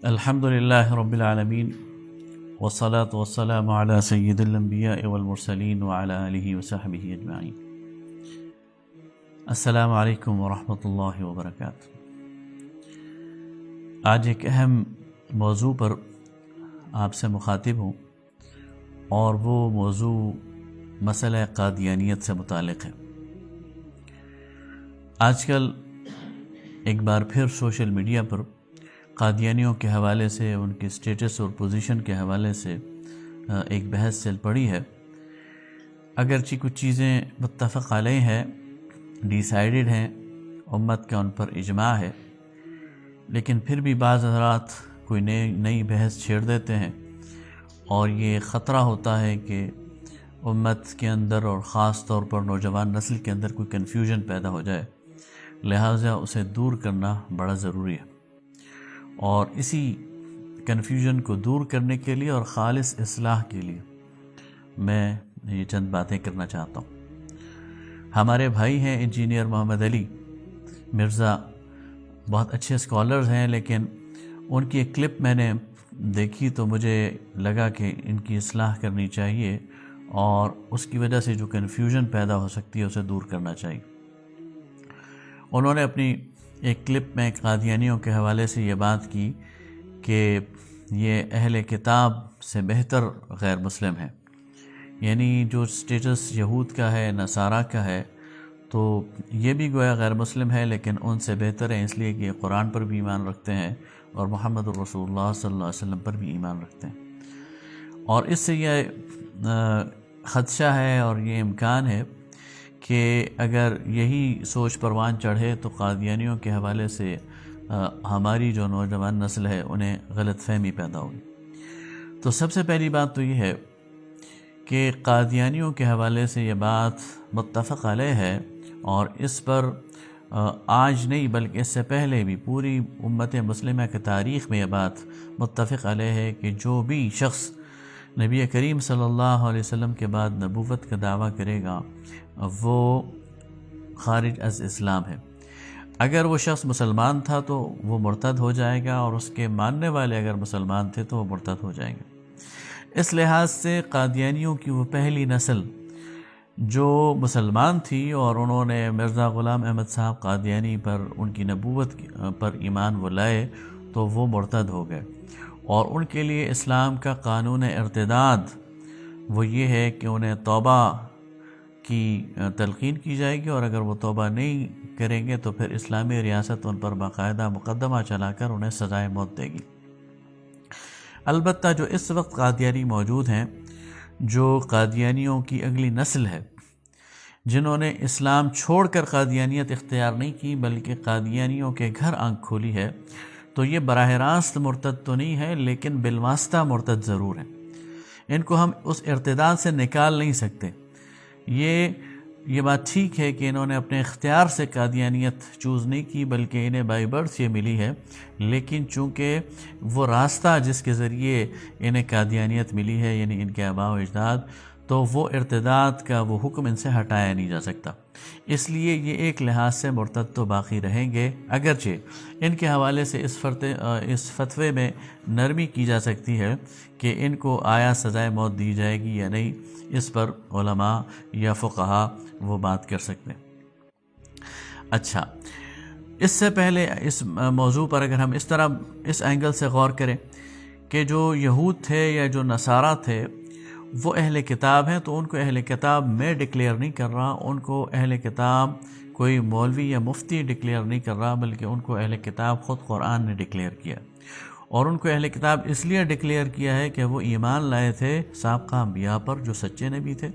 الحمد للہ رب العالمین والصلاة والسلام علی سید الانبیاء والمرسلین وعلی آلہ وصحبہ اجمعین۔ السلام علیکم ورحمۃ اللہ وبرکاتہ۔ آج ایک اہم موضوع پر آپ سے مخاطب ہوں، اور وہ موضوع مسئلہ قادیانیت سے متعلق ہے۔ آج کل ایک بار پھر سوشل میڈیا پر قادیانیوں کے حوالے سے، ان کے سٹیٹس اور پوزیشن کے حوالے سے ایک بحث چل پڑی ہے۔ اگرچہ کچھ چیزیں متفق علیہ ہیں، ڈیسائیڈڈ ہیں، امت کا ان پر اجماع ہے، لیکن پھر بھی بعض حضرات کوئی نئی بحث چھیڑ دیتے ہیں، اور یہ خطرہ ہوتا ہے کہ امت کے اندر اور خاص طور پر نوجوان نسل کے اندر کوئی کنفیوژن پیدا ہو جائے، لہٰذا اسے دور کرنا بڑا ضروری ہے۔ اور اسی کنفیوژن کو دور کرنے کے لیے اور خالص اصلاح کے لیے میں یہ چند باتیں کرنا چاہتا ہوں۔ ہمارے بھائی ہیں انجینئر محمد علی مرزا، بہت اچھے اسکالرز ہیں، لیکن ان کی ایک کلپ میں نے دیکھی تو مجھے لگا کہ ان کی اصلاح کرنی چاہیے، اور اس کی وجہ سے جو کنفیوژن پیدا ہو سکتی ہے اسے دور کرنا چاہیے۔ انہوں نے اپنی ایک کلپ میں قادیانیوں کے حوالے سے یہ بات کی کہ یہ اہل کتاب سے بہتر غیر مسلم ہے، یعنی جو سٹیٹس یہود کا ہے، نصارہ کا ہے، تو یہ بھی گویا غیر مسلم ہے، لیکن ان سے بہتر ہے، اس لیے کہ یہ قرآن پر بھی ایمان رکھتے ہیں اور محمد الرسول اللہ صلی اللہ علیہ وسلم پر بھی ایمان رکھتے ہیں۔ اور اس سے یہ خدشہ ہے اور یہ امکان ہے کہ اگر یہی سوچ پروان چڑھے تو قادیانیوں کے حوالے سے ہماری جو نوجوان نسل ہے انہیں غلط فہمی پیدا ہوگی۔ تو سب سے پہلی بات تو یہ ہے کہ قادیانیوں کے حوالے سے یہ بات متفق علیہ ہے، اور اس پر آج نہیں بلکہ اس سے پہلے بھی پوری امت مسلمہ کی تاریخ میں یہ بات متفق علیہ ہے کہ جو بھی شخص نبی کریم صلی اللہ علیہ وسلم کے بعد نبوت کا دعویٰ کرے گا وہ خارج از اسلام ہے۔ اگر وہ شخص مسلمان تھا تو وہ مرتد ہو جائے گا، اور اس کے ماننے والے اگر مسلمان تھے تو وہ مرتد ہو جائیں گے۔ اس لحاظ سے قادیانیوں کی وہ پہلی نسل جو مسلمان تھی اور انہوں نے مرزا غلام احمد صاحب قادیانی پر، ان کی نبوت پر ایمان وہ لائے، تو وہ مرتد ہو گئے، اور ان کے لیے اسلام کا قانون ارتداد وہ یہ ہے کہ انہیں توبہ کی تلقین کی جائے گی، اور اگر وہ توبہ نہیں کریں گے تو پھر اسلامی ریاست ان پر باقاعدہ مقدمہ چلا کر انہیں سزائے موت دے گی۔ البتہ جو اس وقت قادیانی موجود ہیں، جو قادیانیوں کی اگلی نسل ہے، جنہوں نے اسلام چھوڑ کر قادیانیت اختیار نہیں کی بلکہ قادیانیوں کے گھر آنکھ کھولی ہے، تو یہ براہ راست مرتد تو نہیں ہے، لیکن بالواسطہ مرتد ضرور ہے۔ ان کو ہم اس ارتداد سے نکال نہیں سکتے۔ یہ بات ٹھیک ہے کہ انہوں نے اپنے اختیار سے قادیانیت چوز نہیں کی بلکہ انہیں بائی برتھ یہ ملی ہے، لیکن چونکہ وہ راستہ جس کے ذریعے انہیں قادیانیت ملی ہے، یعنی ان کے آباء و اجداد، تو وہ ارتداد کا وہ حکم ان سے ہٹایا نہیں جا سکتا، اس لیے یہ ایک لحاظ سے مرتد تو باقی رہیں گے، اگرچہ ان کے حوالے سے اس فتوے میں نرمی کی جا سکتی ہے کہ ان کو آیا سزائے موت دی جائے گی یا نہیں، اس پر علماء یا فقہا وہ بات کر سکتے ہیں۔ اچھا، اس سے پہلے اس موضوع پر اگر ہم اس اینگل سے غور کریں کہ جو یہود تھے یا جو نصارہ تھے وہ اہل کتاب ہیں، تو ان کو اہل کتاب میں ڈکلیئر نہیں کر رہا، ان کو اہل کتاب کوئی مولوی یا مفتی ڈکلیئر نہیں کر رہا، بلکہ ان کو اہل کتاب خود قرآن نے ڈکلیئر کیا، اور ان کو اہل کتاب اس لیے ڈکلیئر کیا ہے کہ وہ ایمان لائے تھے سابقہ انبیاء پر جو سچے نبی تھے،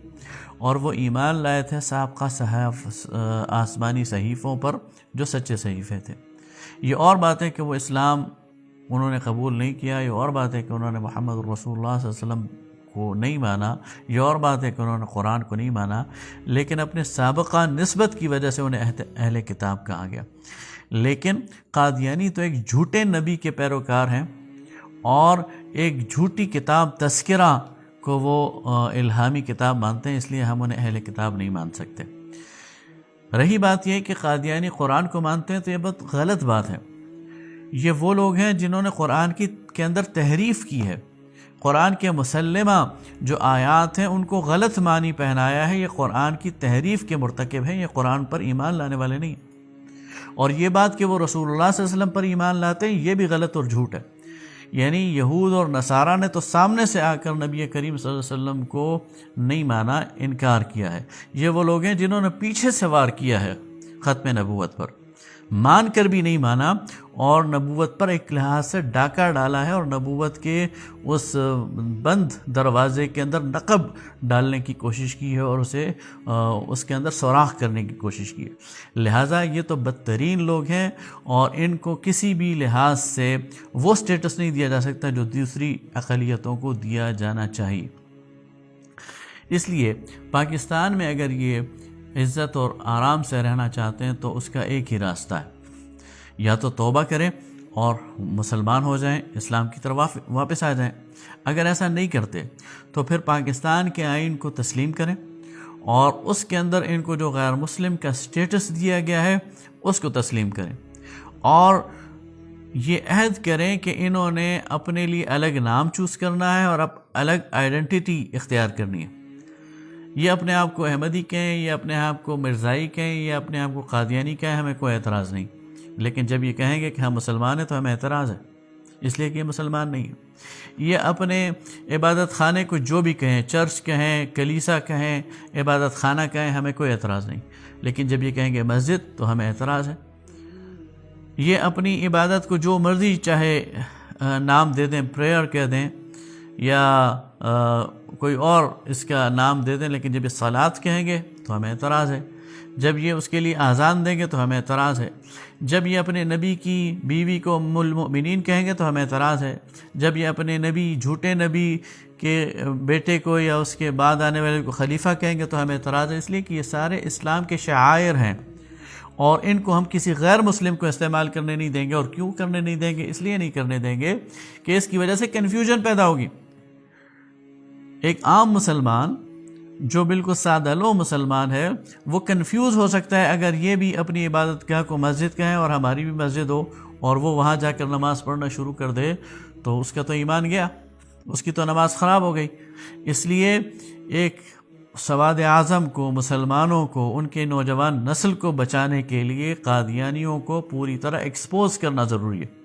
اور وہ ایمان لائے تھے سابقہ آسمانی صحیفوں پر جو سچے صحیفے تھے۔ یہ اور بات ہے کہ وہ اسلام انہوں نے قبول نہیں کیا، یہ اور بات ہے کہ انہوں نے محمد الرسول اللہ صلی اللہ علیہ وسلم کو نہیں مانا، یہ اور بات ہے کہ انہوں نے قرآن کو نہیں مانا، لیکن اپنے سابقہ نسبت کی وجہ سے انہیں اہل کتاب کہا گیا۔ لیکن قادیانی تو ایک جھوٹے نبی کے پیروکار ہیں، اور ایک جھوٹی کتاب تذکرہ کو وہ الہامی کتاب مانتے ہیں، اس لیے ہم انہیں اہل کتاب نہیں مان سکتے۔ رہی بات یہ کہ قادیانی قرآن کو مانتے ہیں تو یہ بہت غلط بات ہے۔ یہ وہ لوگ ہیں جنہوں نے قرآن کے اندر تحریف کی ہے، قرآن کے مسلمہ جو آیات ہیں ان کو غلط معنی پہنایا ہے، یہ قرآن کی تحریف کے مرتکب ہیں، یہ قرآن پر ایمان لانے والے نہیں۔ اور یہ بات کہ وہ رسول اللہ صلی اللہ علیہ وسلم پر ایمان لاتے ہیں، یہ بھی غلط اور جھوٹ ہے۔ یعنی یہود اور نصارہ نے تو سامنے سے آ کر نبی کریم صلی اللہ علیہ وسلم کو نہیں مانا، انکار کیا ہے۔ یہ وہ لوگ ہیں جنہوں نے پیچھے سے وار کیا ہے ختم نبوت پر، مان کر بھی نہیں مانا، اور نبوت پر ایک لحاظ سے ڈاکہ ڈالا ہے، اور نبوت کے اس بند دروازے کے اندر نقب ڈالنے کی کوشش کی ہے، اور اسے اس کے اندر سوراخ کرنے کی کوشش کی ہے۔ لہٰذا یہ تو بدترین لوگ ہیں، اور ان کو کسی بھی لحاظ سے وہ سٹیٹس نہیں دیا جا سکتا جو دوسری اقلیتوں کو دیا جانا چاہیے۔ اس لیے پاکستان میں اگر یہ عزت اور آرام سے رہنا چاہتے ہیں تو اس کا ایک ہی راستہ ہے، یا تو توبہ کریں اور مسلمان ہو جائیں، اسلام کی طرف واپس آ جائیں۔ اگر ایسا نہیں کرتے تو پھر پاکستان کے آئین کو تسلیم کریں، اور اس کے اندر ان کو جو غیر مسلم کا سٹیٹس دیا گیا ہے اس کو تسلیم کریں، اور یہ عہد کریں کہ انہوں نے اپنے لیے الگ نام چوز کرنا ہے اور اب الگ آئیڈنٹیٹی اختیار کرنی ہے۔ یہ اپنے آپ کو احمدی کہیں، یا اپنے آپ کو مرزائی کہیں، یا اپنے آپ کو قادیانی کہیں، ہمیں کوئی اعتراض نہیں، لیکن جب یہ کہیں گے کہ ہم مسلمان ہیں تو ہمیں اعتراض ہے، اس لیے کہ یہ مسلمان نہیں ہے۔ یہ اپنے عبادت خانے کو جو بھی کہیں، چرچ کہیں، کلیسا کہیں، عبادت خانہ کہیں، ہمیں کوئی اعتراض نہیں، لیکن جب یہ کہیں گے مسجد تو ہمیں اعتراض ہے۔ یہ اپنی عبادت کو جو مرضی چاہے نام دے دیں، پریئر کہہ دیں یا کوئی اور اس کا نام دے دیں، لیکن جب یہ صلات کہیں گے تو ہمیں اعتراض ہے، جب یہ اس کے لیے اذان دیں گے تو ہمیں اعتراض ہے، جب یہ اپنے نبی کی بیوی کو ام المؤمنین کہیں گے تو ہمیں اعتراض ہے، جب یہ اپنے نبی، جھوٹے نبی کے بیٹے کو یا اس کے بعد آنے والے کو خلیفہ کہیں گے تو ہمیں اعتراض ہے، اس لیے کہ یہ سارے اسلام کے شعائر ہیں، اور ان کو ہم کسی غیر مسلم کو استعمال کرنے نہیں دیں گے۔ اور کیوں کرنے نہیں دیں گے؟ اس لیے نہیں کرنے دیں گے کہ اس کی وجہ سے کنفیوژن پیدا ہوگی۔ ایک عام مسلمان جو بالکل سادہ لو مسلمان ہے وہ کنفیوز ہو سکتا ہے اگر یہ بھی اپنی عبادت گاہ کو مسجد کہیں اور ہماری بھی مسجد ہو، اور وہ وہاں جا کر نماز پڑھنا شروع کر دے، تو اس کا تو ایمان گیا، اس کی تو نماز خراب ہو گئی۔ اس لیے ایک سواد اعظم کو، مسلمانوں کو، ان کے نوجوان نسل کو بچانے کے لیے قادیانیوں کو پوری طرح ایکسپوز کرنا ضروری ہے،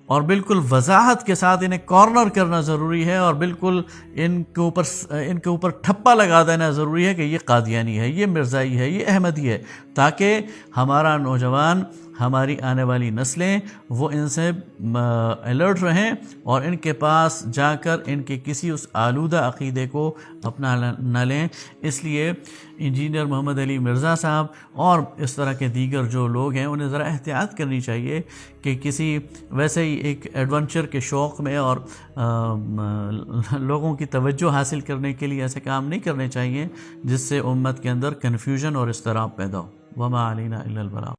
اور بالکل وضاحت کے ساتھ انہیں کارنر کرنا ضروری ہے، اور بالکل ان کے اوپر ٹھپا لگا دینا ضروری ہے کہ یہ قادیانی ہے، یہ مرزائی ہے، یہ احمدی ہے، تاکہ ہمارا نوجوان، ہماری آنے والی نسلیں وہ ان سے الرٹ رہیں، اور ان کے پاس جا کر ان کے کسی اس آلودہ عقیدے کو اپنا نہ لیں۔ اس لیے انجینئر محمد علی مرزا صاحب اور اس طرح کے دیگر جو لوگ ہیں انہیں ذرا احتیاط کرنی چاہیے کہ کسی ویسے ہی ایک ایڈونچر کے شوق میں اور لوگوں کی توجہ حاصل کرنے کے لیے ایسے کام نہیں کرنے چاہیے جس سے امت کے اندر کنفیوژن اور اضطراب پیدا ہو۔ وما علینا الا البلاغ۔